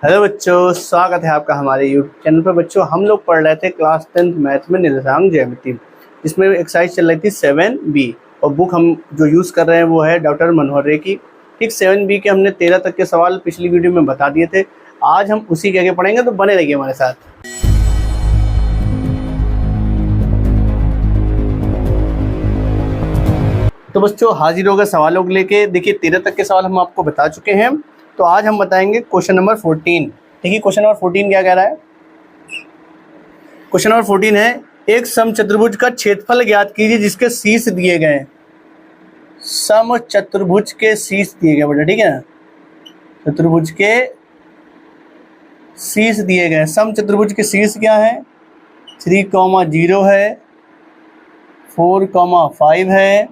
Hello बच्चों, स्वागत है आपका हमारे यूट्यूब चैनल पर। बच्चों, हम लोग पढ़ रहे थे क्लास 10th मैथ में निर्देशांक ज्यामिति। इसमें एक्सरसाइज चल रही थी 7B और बुक हम जो यूज़ कर रहे हैं वो है डॉक्टर मनोहर रे की। ठीक, 7B के हमने 13 तक के सवाल पिछली वीडियो में बता दिए थे। आज हम उसी के आगे पढ़ेंगे, तो बने रहिए हमारे साथ। तो बच्चों, हाजिर हो गए सवालों को लेके। देखिए, 13 तक के सवाल हम आपको बता चुके हैं, तो आज हम बताएंगे क्वेश्चन नंबर 14। देखिए, क्वेश्चन नंबर 14 क्या कह रहा है। क्वेश्चन नंबर 14 है, एक समचतुर्भुज का क्षेत्रफल ज्ञात कीजिए जिसके शीर्ष दिए गए हैं। समचतुर्भुज के शीर्ष दिए गए बेटा, ठीक है। चतुर्भुज के शीर्ष दिए गए। समचतुर्भुज के शीर्ष क्या है? 3,0 है, 4,5 है,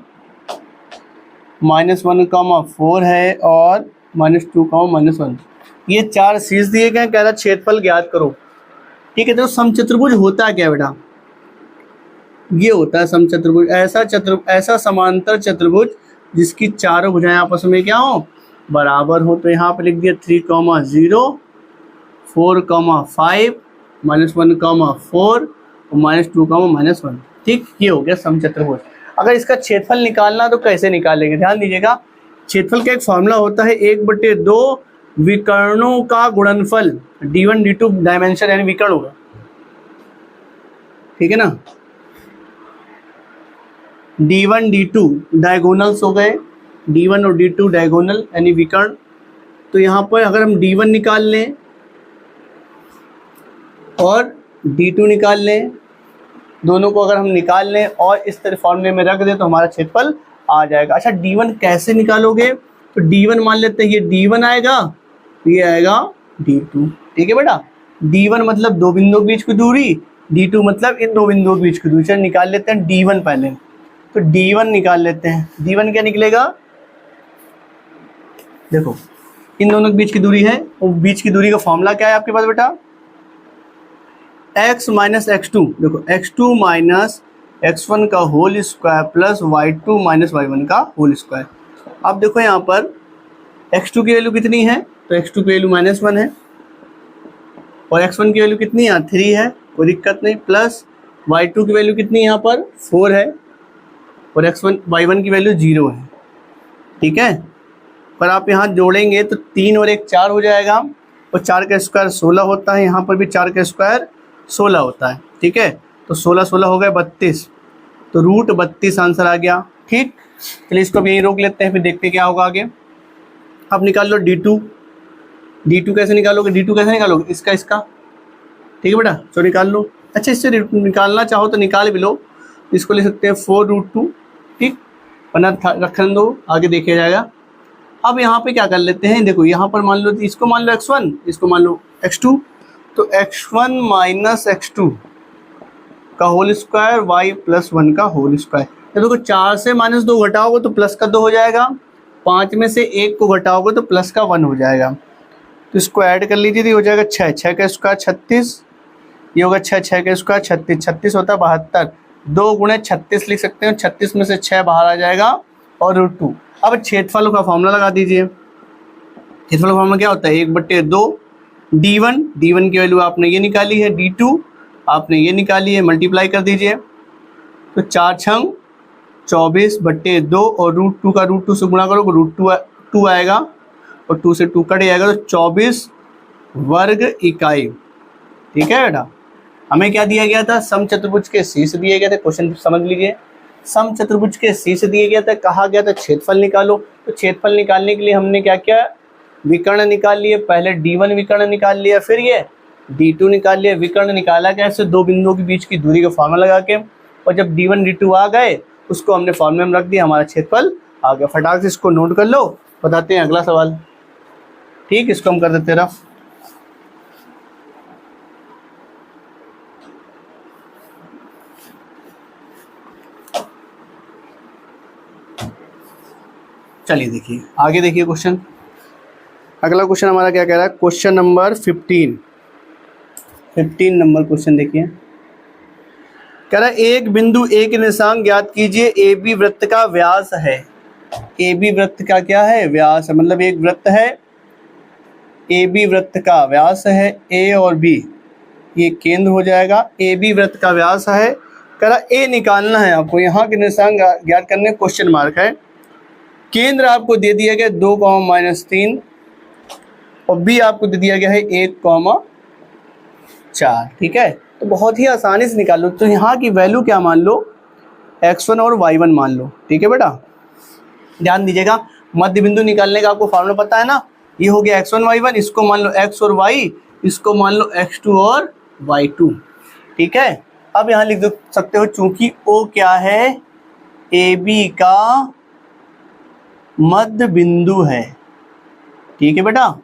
-1,4 है और -2,-1। ये 4 शीर्ष दिए गए। कह रहा क्षेत्रफल ज्ञात करो। ठीक है, तो समचतुर्भुज होता है क्या बेटा? ये होता है समचतुर्भुज, ऐसा समांतर चतुर्भुज जिसकी चारों भुजाएं आपस में क्या हो? बराबर हो। तो यहाँ पे लिख दिया 3,0, 4,5, -1,4 और -2,-1। ठीक, ये हो गया समचतुर्भुज। अगर इसका क्षेत्रफल निकालना तो कैसे निकालेंगे? ध्यान दीजिएगा, क्षेत्रफल का एक फॉर्मूला होता है 1/2 विकर्णों का गुणनफल। D1 D2 डायमेंशन यानी विकर्ण होगा, ठीक है ना। D1 D2 डायगोनल्स हो गए, D1 और D2 डायगोनल यानी विकर्ण। तो यहाँ पर अगर हम D1 निकाल लें और D2 निकाल लें, दोनों को अगर हम निकाल लें और इस तरह फॉर्मूले में रख दें तो हमारा क्षेत्रफल आ जाएगा। अच्छा, D1 कैसे निकालोगे? तो D1 मान लेते हैं ये D1 आएगा, ये आएगा D2। ठीक है बेटा, D1 मतलब दो बिंदुओं के बीच की दूरी, D2 मतलब इन दो बिंदुओं के बीच की दूरी। चलिए निकाल लेते हैं D1 पहले। तो D1 निकाल लेते हैं। D1 क्या निकलेगा? देखो, इन दोनों के बीच की दूरी है, और बीच की दूरी का फॉर्मूला क्या है आपके पास बेटा? x minus x2। देखो, x2 माइनस x1 का whole square plus y2 minus y1 का होल स्क्वायर। अब देखो यहाँ पर x2 की वैल्यू कितनी है? तो x2 की वैल्यू -1 है और x1 की वैल्यू कितनी है? 3 है, कोई दिक्कत नहीं। प्लस y2 की वैल्यू कितनी है यहाँ पर? 4 है और y1 की वैल्यू 0 है। ठीक है, पर आप यहाँ जोड़ेंगे तो 3 और 1 4 हो जाएगा, और 4 का स्क्वायर 16 होता है। यहाँ पर भी 4 का स्क्वायर 16 होता है। ठीक है, तो 16 हो गए 32, तो √32 आंसर आ गया। ठीक, चलिए इसको अब यहीं रोक लेते हैं, फिर देखते क्या होगा आगे। अब निकाल लो D2। D2 कैसे निकालोगे? D2 कैसे निकालोगे? इसका। ठीक है बेटा, तो निकाल लो। अच्छा, इससे निकालना चाहो तो निकाल भी लो। इसको ले सकते हैं 4√2। ठीक, वरना रखने दो, आगे देखा जाएगा। अब यहाँ पे क्या कर लेते हैं, देखो यहाँ पर मान लो इसको मान लो x1, इसको मान लो x2। तो x1 माइनस x2 का होल स्क्वायर y प्लस 1 का होल स्क्वायर। देखो, 4 से -2 घटाओगे तो प्लस का 2 हो जाएगा, 5 में से 1 को घटाओगे तो प्लस का 1 हो जाएगा। तो इसको ऐड कर लीजिए, तो हो जाएगा 6, 6 का स्क्वायर 36, ये होगा 6, 6 का स्क्वायर 36, 36 होता है 72, 2 गुणे 36 लिख सकते हैं। 36 में से 6 बाहर आ जाएगा और √2। अब क्षेत्रफल का फॉर्मूला लगा दीजिए। क्षेत्रफल का फॉर्मूला क्या होता है? 1/2 D1 की वैल्यू आपने ये निकाली है, D2 आपने ये निकाली है, मल्टीप्लाई कर दीजिए। तो 4 छंग 24/2 और √2 का √2 से गुणा करो, √2 आएगा और 2 से 2 कट जाएगा, तो 24 वर्ग इकाई। ठीक है बेटा, हमें क्या दिया गया था? समचतुर्भुज के शीर्ष दिए गए थे। क्वेश्चन समझ लीजिए, समचतुर्भुज के शीर्ष दिए गया था, कहा गया था क्षेत्रफल निकालो। तो क्षेत्रफल निकालने के लिए हमने क्या किया? विकर्ण निकाल लिए। पहले D1 विकर्ण निकाल लिया, फिर ये D2 निकाल लिया। विकर्ण निकाला कैसे? दो बिंदुओं के बीच की दूरी का फॉर्मूला लगा के, और जब D1 D2 आ गए उसको हमने फॉर्मूले में रख दिया, हमारा क्षेत्रफल आ गया। फटाक से इसको नोट कर लो, बताते हैं अगला सवाल। ठीक, इसको हम कर देते रफ। चलिए देखिए आगे, देखिए क्वेश्चन। अगला क्वेश्चन हमारा क्या कह रहा है? क्वेश्चन नंबर 15 नंबर क्वेश्चन देखिए। कह रहा है एक बिंदु ए के निर्देशांक ज्ञात कीजिए। ए बी वृत्त का व्यास है। ए बी वृत्त का क्या है? व्यास है। मतलब एक वृत्त है, ए बी वृत्त का व्यास है, ए और बी ये केंद्र हो जाएगा। ए बी वृत्त का व्यास है, करा ए निकालना है आपको, यहाँ के निशान ज्ञात करने, क्वेश्चन मार्क है। केंद्र आपको दे दिया गया 2, -3 और बी आपको दे दिया गया है 1, 4। ठीक है, तो बहुत ही आसानी से निकाल लो। तो यहाँ की वैल्यू क्या मान लो, x1 और y1 मान लो। ठीक है बेटा, ध्यान दीजिएगा, मध्य बिंदु निकालने का आपको फॉर्मूला पता है ना, ये हो गया x1 y1, इसको मान लो x और y, इसको मान लो x2 और y2। ठीक है, अब यहाँ लिख दो सकते हो, चूंकि O क्या है, AB का मध्य बिंदु है। ठीक है बेटा,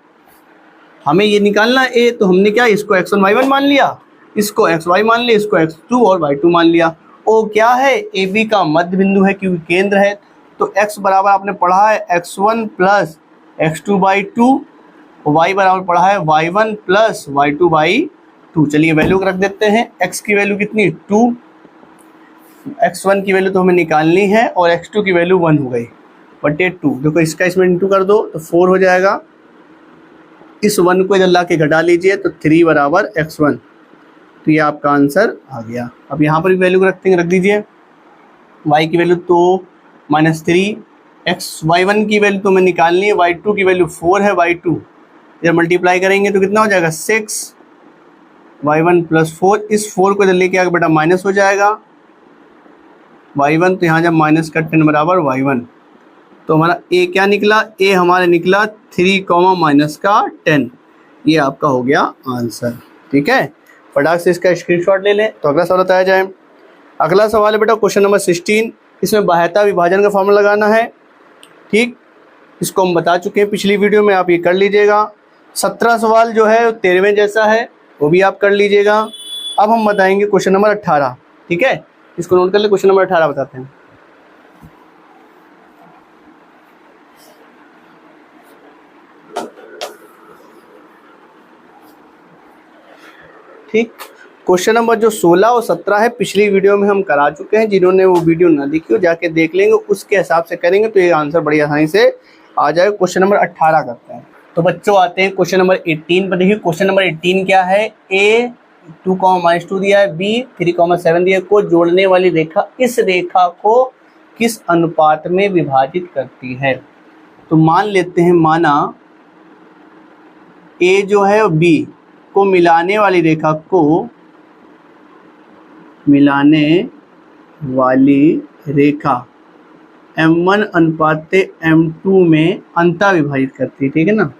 हमें ये निकालना है A, तो हमने क्या, इसको x1 y1 मान लिया, इसको xy मान लिया, इसको x2 और y2 मान लिया। O क्या है, AB का मध्य बिंदु है क्योंकि केंद्र है। तो x बराबर आपने पढ़ा है x1 प्लस x2/2, y बराबर पढ़ा है y1 प्लस y2/2। चलिए वैल्यू रख देते हैं। x की वैल्यू कितनी, 2, x1 की वैल्यू तो हमें निकालनी है और x2 की वैल्यू 1 हो गई बटे 2। देखो इसका इसमें इंटू कर दो तो 4 हो जाएगा। इस 1 को इधर ला के घटा लीजिए तो 3 बराबर x1। तो ये आपका आंसर आ गया। अब यहाँ पर भी वैल्यू रख दीजिए। y की वैल्यू तो -3, y1 की वैल्यू तो हमें निकालनी है, y2 की वैल्यू 4 है, y2 इधर मल्टीप्लाई करेंगे तो कितना हो जाएगा 6, y1 प्लस 4, इस 4 को इधर लेके आगे बेटा माइनस हो जाएगा y1, तो यहाँ जब माइनस का 10 बराबर y1, तो हमारा a क्या निकला, a हमारा निकला 3, -10। ये आपका हो गया आंसर। ठीक है, फटाक से इसका स्क्रीनशॉट ले लें। तो अगला सवाल बताया जाए। अगला सवाल है बेटा क्वेश्चन नंबर 16। इसमें बाह्यता विभाजन का फॉर्मूला लगाना है। ठीक, इसको हम बता चुके हैं पिछली वीडियो में, आप ये कर लीजिएगा। 17 सवाल जो है 13वें जैसा है, वो भी आप कर लीजिएगा। अब हम बताएंगे क्वेश्चन नंबर 18। ठीक है, इसको नोट कर ले, क्वेश्चन नंबर 18 बताते हैं। ठीक, क्वेश्चन नंबर जो 16 और 17 है पिछली वीडियो में हम करा चुके हैं। जिन्होंने वो वीडियो ना देखी हो जाके देख लेंगे, उसके हिसाब से करेंगे तो ये आंसर बड़ी आसानी से आ जाएगा। क्वेश्चन नंबर 18 करते हैं। तो बच्चों आते हैं क्वेश्चन नंबर 18 पर। देखिए क्वेश्चन नंबर 18 क्या है, a 2, -2 दिया है, b 3, 7 दिया है, को जोड़ने वाली रेखा इस रेखा को किस अनुपात में विभाजित करती है। तो मान लेते हैं, माना a जो है b को मिलाने वाली रेखा को m1 अनुपात m2 में अंतः विभाजित करती है। ठीक है ना,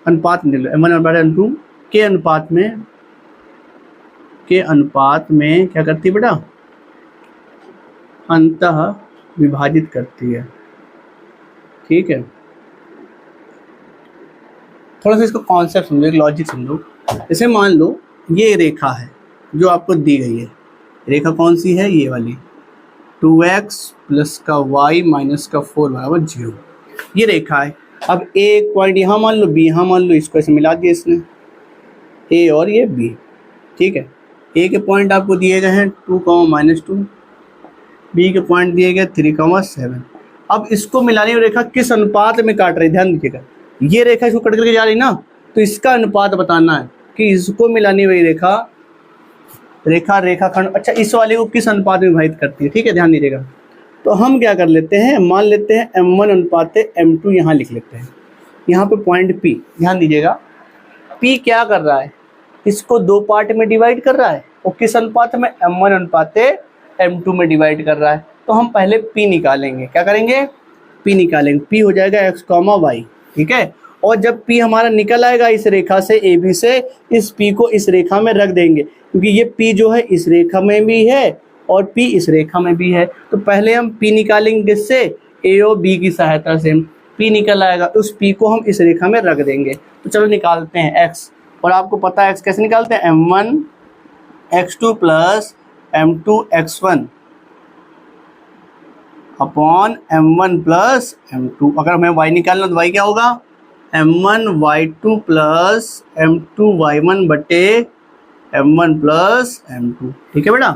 अनुपात ले लो, m1 अनुपात m2 के अनुपात में क्या करती है बेटा, अंतः विभाजित करती है। ठीक है, थोड़ा सा इसको कॉन्सेप्ट समझो, एक लॉजिक समझो। जैसे मान लो ये रेखा है जो आपको दी गई है, रेखा कौन सी है, ये वाली, 2x प्लस का y माइनस का 4 बराबर 0, ये रेखा है। अब एक पॉइंट यहाँ मान लो, b यहाँ मान लो, इसको ऐसे मिला दिया इसने, a और ये b। ठीक है, a के पॉइंट आपको दिए गए हैं 2, -2, b के पॉइंट दिए गए 3, 7। अब इसको मिलाने वाली रेखा किस अनुपात में काट रही है, ध्यान दीजिएगा। ये रेखा इसको कट करके जा रही ना, तो इसका अनुपात बताना है कि इसको मिलाने वाली रेखाखंड, अच्छा इस वाले को किस अनुपात में विभाजित करती है। ठीक है, ध्यान दीजिएगा। तो हम क्या कर लेते हैं, मान लेते हैं m1 अनुपात m2 यहाँ लिख लेते हैं। यहाँ पे पॉइंट P, ध्यान दीजिएगा, P क्या कर रहा है, इसको 2 पार्ट में डिवाइड कर रहा है और किस अनुपात में, m1 अनुपात m2 में डिवाइड कर रहा है। तो हम पहले P निकालेंगे। क्या करेंगे, P निकालेंगे। P हो जाएगा x, y। ठीक है, और जब P हमारा निकल आएगा इस रेखा से, AB से, इस P को इस रेखा में रख देंगे, क्योंकि ये P जो है इस रेखा में भी है और P इस रेखा में भी है। तो पहले हम P निकालेंगे, किससे, A और B की सहायता से। P निकल आएगा, उस P को हम इस रेखा में रख देंगे। तो चलो निकालते हैं x, और आपको पता है x कैसे निकालते हैं, m1 x2 plus m2 x1 upon m1 plus m2। अगर हमें y निकालना तो y क्या होगा, m1 y2 plus m2 y1 बटे m1 प्लस m2। ठीक है बेटा,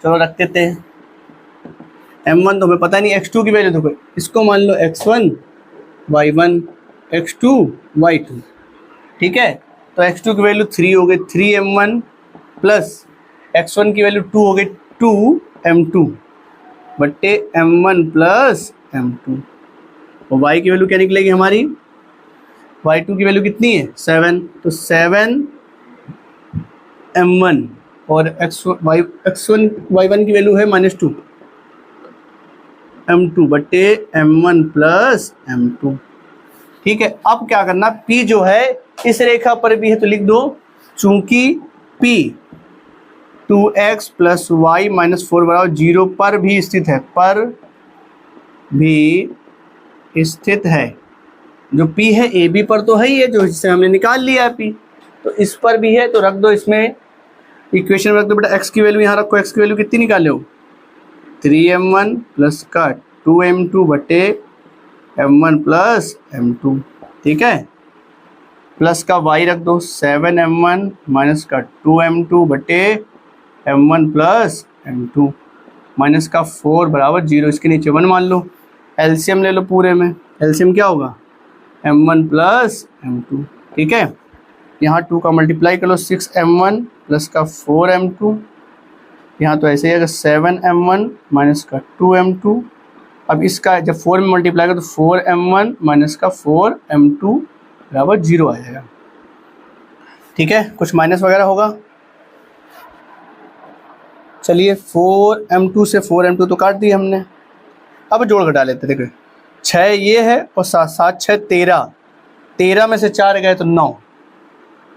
चलो रख देते हैं। m1 तो हमें पता नहीं, x2 की वैल्यू देखो, इसको मान लो x1 y1 x2 y2, ठीक है। तो x2 की वैल्यू 3 हो गई 3m1 प्लस x1 की वैल्यू 2 हो गई 2m2 बट्टे m1 प्लस m2। और y की वैल्यू क्या निकलेगी हमारी, y2 की वैल्यू कितनी है 7, तो 7m1 और x1 y1 की वैल्यू है -2 m2 बट्टे m1 प्लस m2, ठीक है। अब क्या करना, P जो है इस रेखा पर भी है तो लिख दो, चूंकि P 2x plus Y minus 4 बराबर 0 पर भी स्थित है, पर भी स्थित है। जो P है AB पर तो है ही है, जो जिससे हमने निकाल लिया है P, तो इस पर भी है तो रख दो, इसमें इक्वेशन में रख दो बेटा। x की वैल्यू यहाँ रखो, x की वैल्यू कितनी निकाले हो 3m1 प्लस का 2m2 बटे m1 प्लस m2, ठीक है। प्लस का y रख दो 7m1 माइनस का 2m2 बटे m1 प्लस m2 माइनस का 4 बराबर 0, इसके नीचे 1 मान लो। एलसीएम ले लो पूरे में, एलसीएम क्या होगा m1 प्लस m2, ठीक है। यहाँ 2 का मल्टीप्लाई कर लो 6m1 प्लस का 4m2, यहाँ तो ऐसे ही है 7m1 माइनस का 2m2। अब इसका जब 4 में मल्टीप्लाई करो तो 4m1 माइनस का 4m2 बराबर 0 आ जाएगा, ठीक है। कुछ माइनस वगैरह होगा, चलिए 4m2 से 4m2 तो काट दिए हमने। अब जोड़ घटा लेते, देखो 6 ये है और 7 7 6 13, 13 में से 4 गए तो 9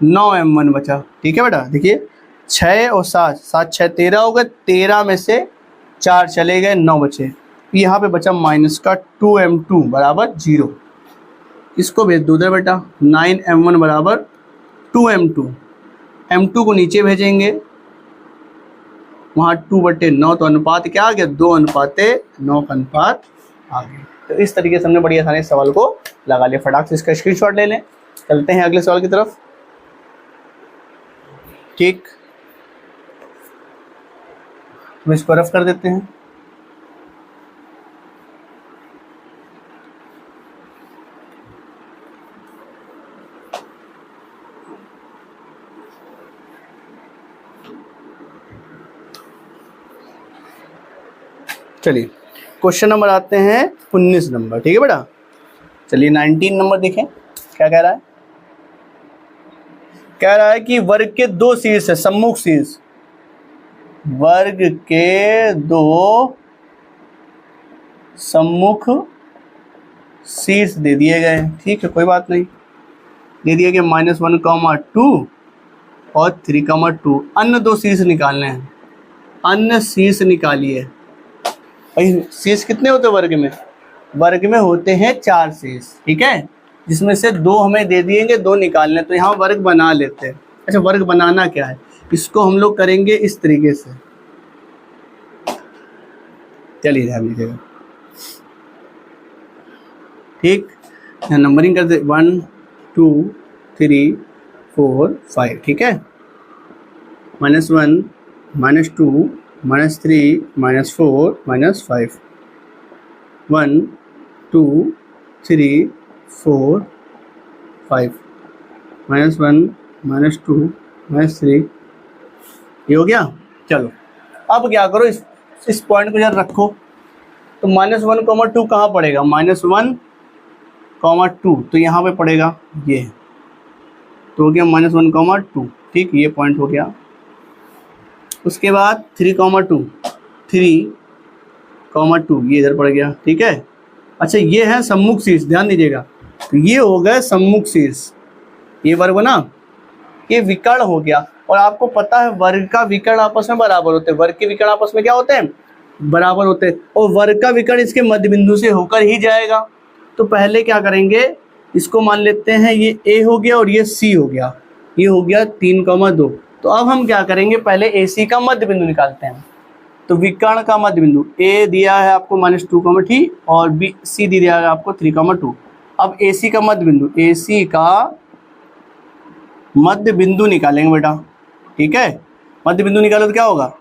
9m1 बचा, ठीक है बेटा। देखिए 6 और 7 7 6 13 हो गए, 13 में से 4 चले गए 9 बचे, यहाँ पे बचा माइनस का 2m2 बराबर 0, इसको भेज दो उधर बेटा। 9m1 बराबर 2m2, m2 को नीचे भेजेंगे, वहाँ 2 बटे 9, तो अनुपात क्या आ गया 2:9 का अनुपात आ गया। तो इस तरीके से हमने बड़ी आसानी से सवाल को लगा लिया। फटाक से इसका स्क्रीनशॉट ले लें, चलते हैं अगले सवाल की तरफ, ठीक। हम इसको रफ कर देते हैं। चलिए क्वेश्चन नंबर आते हैं 19 नंबर, ठीक है बेटा। चलिए 19 नंबर देखें क्या कह रहा है। कह रहा है कि वर्ग के 2 शीर्ष है, सम्मुख शीर्ष, वर्ग के 2 सम्मुख शीर्ष दे दिए गए, ठीक है कोई बात नहीं, दे दिए गए -1, 2 और 3, 2। अन्य 2 शीर्ष निकालने हैं, अन्य शीर्ष निकालिए। शीर्ष कितने होते हैं वर्ग में, वर्ग में होते हैं 4 शीर्ष, ठीक है, जिसमें से 2 हमें दे दिएंगे, 2 निकालने, तो यहाँ वर्ग बना लेते हैं। अच्छा वर्ग बनाना क्या है, इसको हम लोग करेंगे इस तरीके से, चलिए ध्यान दीजिएगा, ठीक। यहाँ नंबरिंग करते 1 2 3 4 5, ठीक है। -1 -2 -3 -4 -5, 1 2 3 4 5, -1 -2 -3, ये हो गया। चलो अब क्या करो, इस पॉइंट को यार रखो, तो -1, 2 कहाँ पड़ेगा, -1, 2, तो यहाँ पे पड़ेगा ये, तो हो गया -1, 2, ठीक, ये पॉइंट हो गया। उसके बाद 3, 2, ये इधर पड़ गया, ठीक है। अच्छा ये है सम्मुख शीर्ष, ध्यान दीजिएगा, तो ये हो गया सम्मुख शीर्ष, ये वर्ग बना, ये विकर्ण हो गया। और आपको पता है वर्ग का विकर्ण आपस में बराबर होते हैं, वर्ग के विकर्ण आपस में क्या होते हैं, बराबर होते हैं, और वर्ग का विकर्ण इसके मध्य बिंदु से होकर ही जाएगा। तो पहले क्या करेंगे, इसको मान लेते हैं ये a हो गया और ये c हो गया, ये हो गया 3, 2। तो अब हम क्या करेंगे, पहले AC का मध्य बिंदु निकालते हैं। तो विकर्ण का मध्य बिंदु A दिया है आपको -2, ठीक, और C दिया है आपको 3, 2। अब AC का मध्य बिंदु, AC का मध्य बिंदु निकालेंगे बेटा, ठीक है। मध्य बिंदु निकालो तो क्या होगा,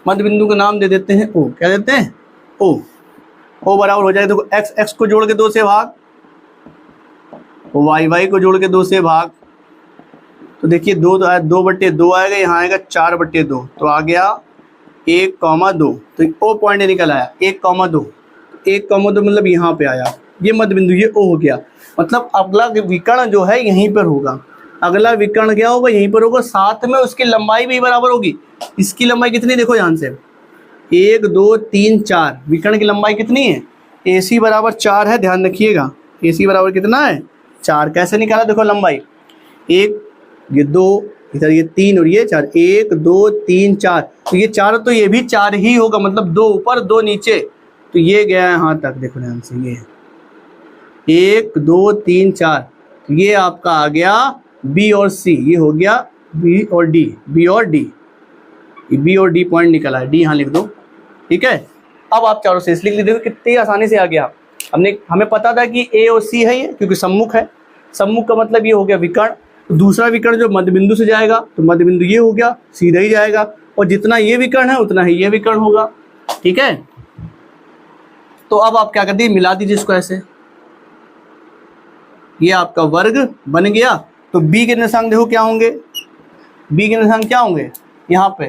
मध्य बिंदु का नाम दे देते हैं O, क्या देते हैं O बराबर हो जाएगा, देखो x को जोड़ के 2 से भाग, वाई को जोड़ के 2 से भाग, तो देखिए 2/2 आएगा, यहाँ आएगा 4/2, तो आ गया 1,2। तो ओ पॉइंट निकल आया 1,2। 1,2 मतलब यहाँ पे आया, ये मध्य बिंदु, ये ओ हो गया। मतलब अगला विकर्ण जो है यहीं पर होगा, अगला विकर्ण क्या होगा, यहीं पर होगा। साथ में उसकी लंबाई भी बराबर होगी। इसकी लंबाई कितनी, देखो ध्यान से, 1 2 3 4, विकर्ण की लंबाई कितनी है, AC बराबर 4 है, ध्यान रखिएगा। AC बराबर कितना है, 4। कैसे निकाला, देखो लंबाई, 1 ये 2, इधर ये 3 और ये 4, 1 2 3 4, तो ये 4, तो ये भी 4 ही होगा, मतलब 2 ऊपर 2 नीचे, तो ये गया यहाँ तक। देखो ध्यान से, ये 1 2 3 4, तो ये आपका आ गया B और C, ये हो गया B और D, B और D, B और D पॉइंट निकला है, D यहाँ लिख दो, ठीक है। अब आप चारों शेष लिख लीजिए, कितनी आसानी से आ गया। हमें पता था कि A और C है ये, क्योंकि सम्मुख है। सम्मुख का मतलब ये हो गया विकर्ण। दूसरा विकर्ण जो मध्य बिंदु से जाएगा, तो मध्य बिंदु ये हो गया, सीधा ही जाएगा, और जितना ये विकर्ण है उतना ही ये विकर्ण होगा, ठीक है। तो अब आप क्या कर दिए, मिला दीजिए इसको ऐसे, ये आपका वर्ग बन गया। तो B के निर्देशांक देखो क्या होंगे, B के निर्देशांक क्या होंगे यहाँ पे,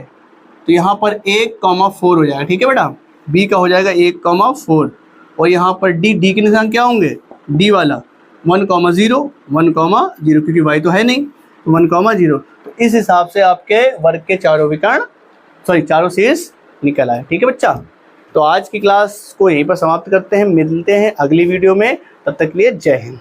तो यहाँ पर 1,4 हो जाएगा, ठीक है बेटा। B का हो जाएगा 1,4, और यहाँ पर D के निर्देशांक क्या होंगे, D वाला 1,0 1,0, क्योंकि y तो है नहीं, तो 1,0। तो इस हिसाब से आपके वर्ग के चारों शेष निकल आए, ठीक है बच्चा। तो आज की क्लास को यहीं पर समाप्त करते हैं, मिलते हैं अगली वीडियो में, तब तक के लिए जय हिंद।